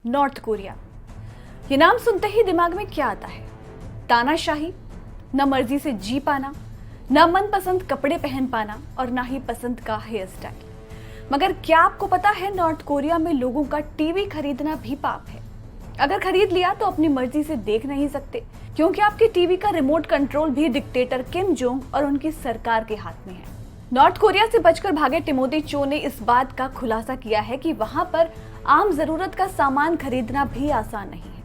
North Korea. ये नाम सुनते ही दिमाग में क्या आता है? तानाशाही, न मर्जी से जी पाना, न मनपसंद कपड़े पहन पाना और ना ही पसंद का हेयर स्टाइल। मगर क्या आपको पता है नॉर्थ कोरिया में लोगों का टीवी खरीदना भी पाप है। अगर खरीद लिया तो अपनी मर्जी से देख नहीं सकते, क्योंकि आपके टीवी का रिमोट कंट्रोल भी डिक्टेटर किम जोंग और उनकी सरकार के हाथ में है। नॉर्थ कोरिया से बचकर भागे टिमोथी चो ने इस बात का खुलासा किया है कि वहां पर आम जरूरत का सामान खरीदना भी आसान नहीं है।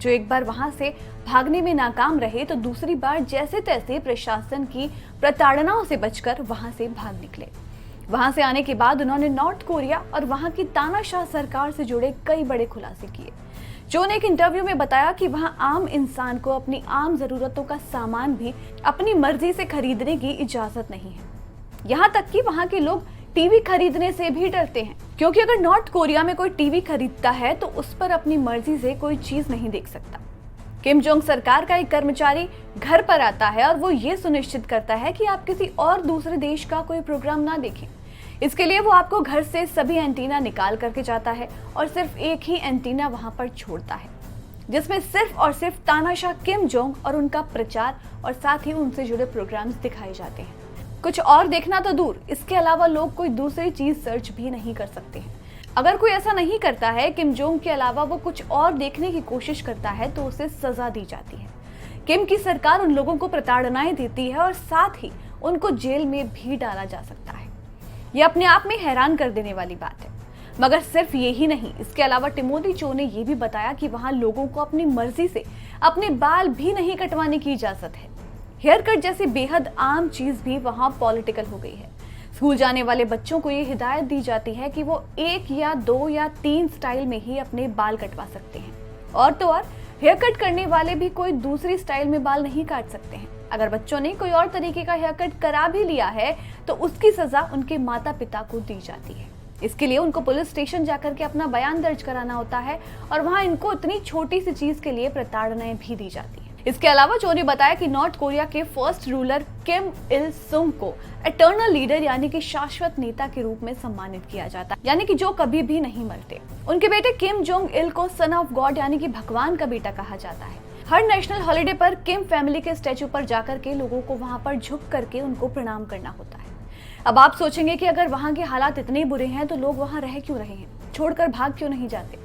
जो एक बार वहां से भागने में नाकाम रहे तो दूसरी बार जैसे तैसे प्रशासन की प्रताड़नाओं से बचकर वहां से भाग निकले। वहां से आने के बाद उन्होंने नॉर्थ कोरिया और वहां की तानाशाह सरकार से जुड़े कई बड़े खुलासे किए। जो ने एक इंटरव्यू में बताया कि वहां आम इंसान को अपनी आम जरूरतों का सामान भी अपनी मर्जी से खरीदने की इजाजत नहीं है। यहाँ तक कि वहां के लोग टीवी खरीदने से भी डरते हैं, क्योंकि अगर नॉर्थ कोरिया में कोई टीवी खरीदता है तो उस पर अपनी मर्जी से कोई चीज नहीं देख सकता। किम जोंग सरकार का एक कर्मचारी घर पर आता है और वो ये सुनिश्चित करता है कि आप किसी और दूसरे देश का कोई प्रोग्राम ना देखें। इसके लिए वो आपको घर से सभी एंटीना निकाल करके जाता है और सिर्फ एक ही एंटीना वहां पर छोड़ता है, जिसमें सिर्फ और सिर्फ तानाशाह किम जोंग और उनका प्रचार और साथ ही उनसे जुड़े प्रोग्राम्स दिखाए जाते हैं। कुछ और देखना तो दूर, इसके अलावा लोग कोई दूसरी चीज सर्च भी नहीं कर सकते हैं। अगर कोई ऐसा नहीं करता है, किम जोंग के अलावा वो कुछ और देखने की कोशिश करता है तो उसे सजा दी जाती है। किम की सरकार उन लोगों को प्रताड़नाएं देती है और साथ ही उनको जेल में भी डाला जा सकता है। यह अपने आप में हैरान कर देने वाली बात है। मगर सिर्फ ये ही नहीं, इसके अलावा टिमोथी चो ने यह भी बताया कि वहां लोगों को अपनी मर्जी से अपने बाल भी नहीं कटवाने की इजाजत है। हेयर कट जैसी बेहद आम चीज भी वहां पॉलिटिकल हो गई है। स्कूल जाने वाले बच्चों को ये हिदायत दी जाती है कि वो 1 या 2 या 3 स्टाइल में ही अपने बाल कटवा सकते हैं। और तो और हेयर कट करने वाले भी कोई दूसरी स्टाइल में बाल नहीं काट सकते हैं। अगर बच्चों ने कोई और तरीके का हेयर कट करा भी लिया है तो उसकी सजा उनके माता पिता को दी जाती है। इसके लिए उनको पुलिस स्टेशन जाकर के अपना बयान दर्ज कराना होता है और वहां इनको इतनी छोटी सी चीज के लिए प्रताड़नाएं भी दी जाती है। इसके अलावा चो ने बताया कि नॉर्थ कोरिया के फर्स्ट रूलर किम इल सुंग को एटर्नल लीडर यानी कि शाश्वत नेता के रूप में सम्मानित किया जाता है, यानी कि जो कभी भी नहीं मरते। उनके बेटे किम जोंग इल को सन ऑफ गॉड यानी कि भगवान का बेटा कहा जाता है। हर नेशनल हॉलिडे पर किम फैमिली के स्टैचू पर जाकर के लोगों को वहां पर झुक करके उनको प्रणाम करना होता है। अब आप सोचेंगे कि अगर वहां के हालात इतने बुरे हैं तो लोग वहां रह क्यों रहे हैं, छोड़कर भाग क्यों नहीं जाते?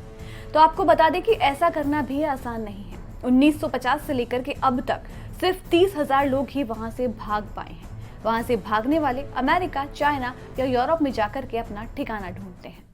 तो आपको बता दें कि ऐसा करना भी आसान नहीं है। 1950 से लेकर के अब तक सिर्फ 30,000 लोग ही वहां से भाग पाए हैं। वहां से भागने वाले अमेरिका, चाइना या यूरोप में जाकर के अपना ठिकाना ढूंढते हैं।